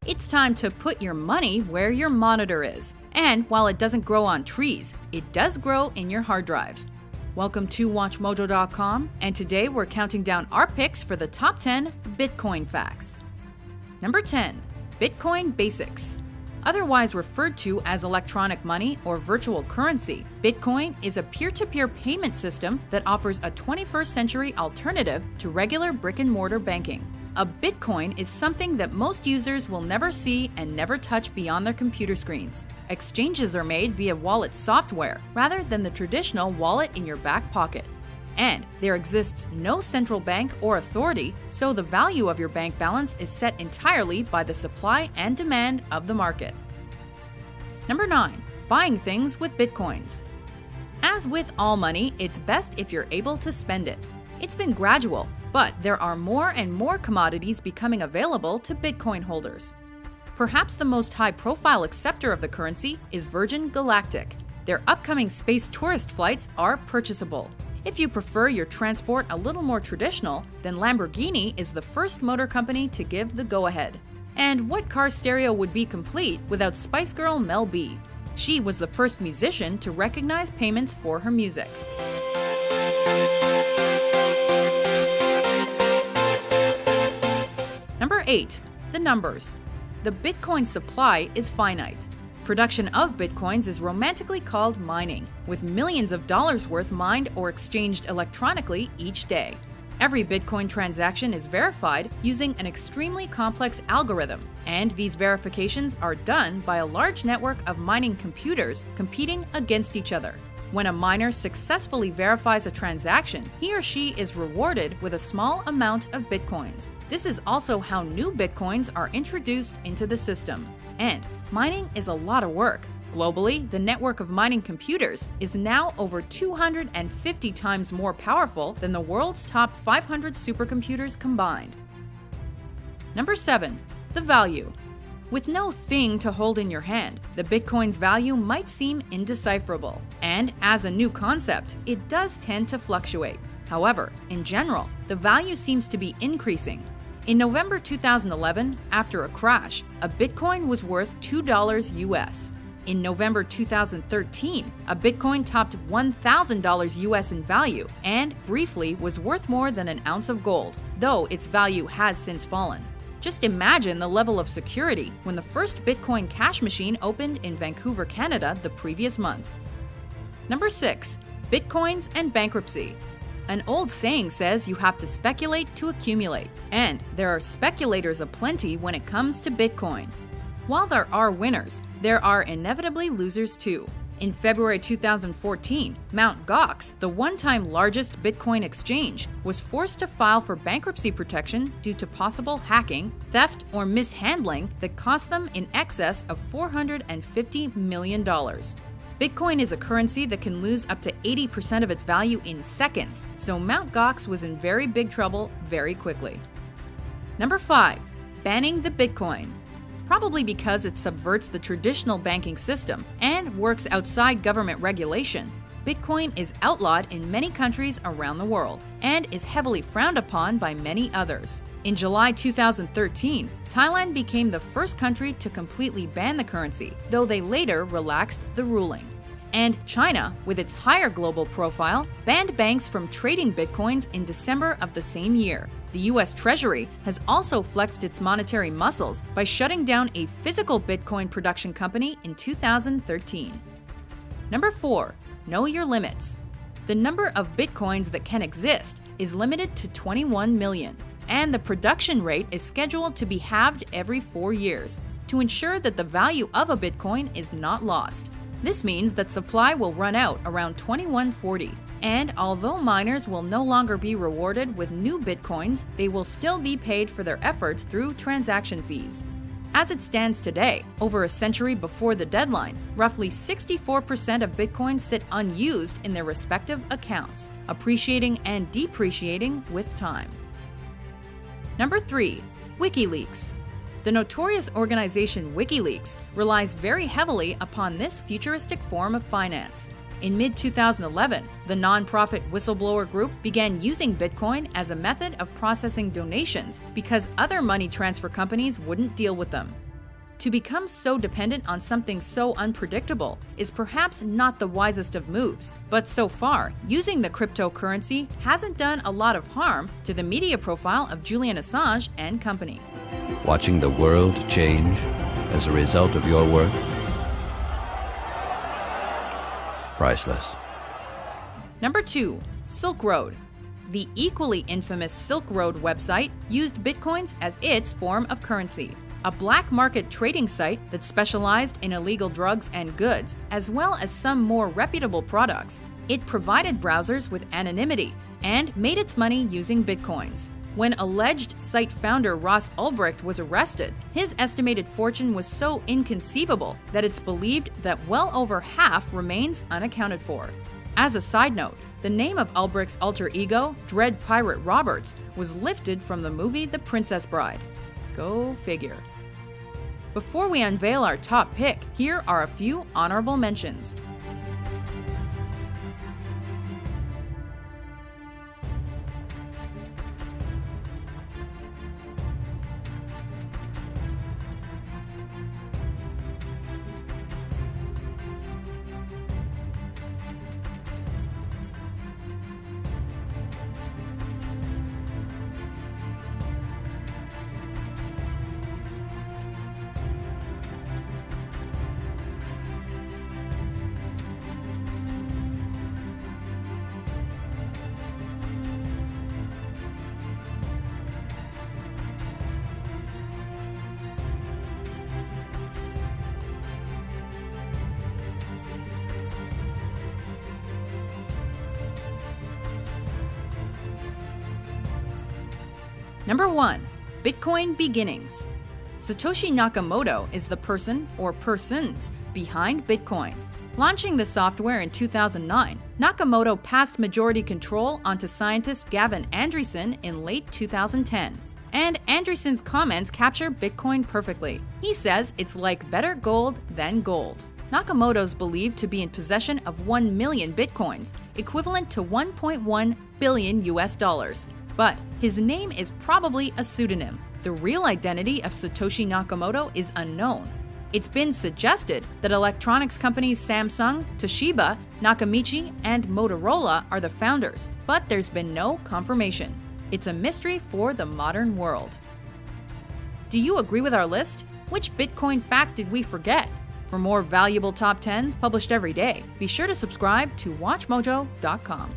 It's time to put your money where your monitor is. And while it doesn't grow on trees, it does grow in your hard drive. Welcome to WatchMojo.com, and today we're counting down our picks for the top 10 Bitcoin facts. Number 10. Bitcoin Basics. Otherwise referred to as electronic money or virtual currency, Bitcoin is a peer-to-peer payment system that offers a 21st century alternative to regular brick-and-mortar banking. A Bitcoin is something that most users will never see and never touch beyond their computer screens. Exchanges are made via wallet software rather than the traditional wallet in your back pocket. And there exists no central bank or authority, so the value of your bank balance is set entirely by the supply and demand of the market. Number 9. Buying things with Bitcoins. As with all money, it's best if you're able to spend it. It's been gradual, but there are more and more commodities becoming available to Bitcoin holders. Perhaps the most high-profile acceptor of the currency is Virgin Galactic. Their upcoming space tourist flights are purchasable. If you prefer your transport a little more traditional, then Lamborghini is the first motor company to give the go-ahead. And what car stereo would be complete without Spice Girl Mel B? She was the first musician to recognize payments for her music. Number 8. The numbers. The Bitcoin supply is finite. Production of Bitcoins is romantically called mining, with millions of dollars worth mined or exchanged electronically each day. Every Bitcoin transaction is verified using an extremely complex algorithm, and these verifications are done by a large network of mining computers competing against each other. When a miner successfully verifies a transaction, he or she is rewarded with a small amount of Bitcoins. This is also how new Bitcoins are introduced into the system. And mining is a lot of work. Globally, the network of mining computers is now over 250 times more powerful than the world's top 500 supercomputers combined. Number 7. The value. With no thing to hold in your hand, the Bitcoin's value might seem indecipherable. And as a new concept, it does tend to fluctuate. However, in general, the value seems to be increasing. In November 2011, after a crash, a Bitcoin was worth $2 US. In November 2013, a Bitcoin topped $1,000 US in value and briefly was worth more than an ounce of gold, though its value has since fallen. Just imagine the level of security when the first Bitcoin cash machine opened in Vancouver, Canada the previous month. Number 6. Bitcoins and bankruptcy. An old saying says you have to speculate to accumulate, and there are speculators aplenty when it comes to Bitcoin. While there are winners, there are inevitably losers too. In February 2014, Mt. Gox, the one-time largest Bitcoin exchange, was forced to file for bankruptcy protection due to possible hacking, theft, or mishandling that cost them in excess of $450 million. Bitcoin is a currency that can lose up to 80% of its value in seconds, so Mt. Gox was in very big trouble very quickly. Number 5. Banning the Bitcoin. Probably because it subverts the traditional banking system and works outside government regulation, Bitcoin is outlawed in many countries around the world and is heavily frowned upon by many others. In July 2013, Thailand became the first country to completely ban the currency, though they later relaxed the ruling. And China, with its higher global profile, banned banks from trading Bitcoins in December of the same year. The US Treasury has also flexed its monetary muscles by shutting down a physical Bitcoin production company in 2013. Number 4. Know your limits. The number of Bitcoins that can exist is limited to 21 million, and the production rate is scheduled to be halved every 4 years to ensure that the value of a Bitcoin is not lost. This means that supply will run out around 2140, and although miners will no longer be rewarded with new Bitcoins, they will still be paid for their efforts through transaction fees. As it stands today, over a century before the deadline, roughly 64% of Bitcoins sit unused in their respective accounts, appreciating and depreciating with time. Number 3. WikiLeaks. The notorious organization WikiLeaks relies very heavily upon this futuristic form of finance. In mid-2011, the nonprofit Whistleblower Group began using Bitcoin as a method of processing donations because other money transfer companies wouldn't deal with them. To become so dependent on something so unpredictable is perhaps not the wisest of moves, but so far, using the cryptocurrency hasn't done a lot of harm to the media profile of Julian Assange and company. Watching the world change as a result of your work? Priceless. Number 2. Silk Road. The equally infamous Silk Road website used bitcoins as its form of currency. A black market trading site that specialized in illegal drugs and goods, as well as some more reputable products. It provided browsers with anonymity and made its money using bitcoins. When alleged site founder Ross Ulbricht was arrested, his estimated fortune was so inconceivable that it's believed that well over half remains unaccounted for. As a side note, the name of Ulbricht's alter ego, Dread Pirate Roberts, was lifted from the movie The Princess Bride. Go figure. Before we unveil our top pick, here are a few honorable mentions. Number 1. Bitcoin Beginnings. Satoshi Nakamoto is the person or persons behind Bitcoin. Launching the software in 2009, Nakamoto passed majority control onto scientist Gavin Andresen in late 2010. And Andresen's comments capture Bitcoin perfectly. He says it's like better gold than gold. Nakamoto's believed to be in possession of 1 million bitcoins, equivalent to 1.1 billion US dollars. But his name is probably a pseudonym. The real identity of Satoshi Nakamoto is unknown. It's been suggested that electronics companies Samsung, Toshiba, Nakamichi, and Motorola are the founders, but there's been no confirmation. It's a mystery for the modern world. Do you agree with our list? Which Bitcoin fact did we forget? For more valuable top 10s published every day, be sure to subscribe to WatchMojo.com.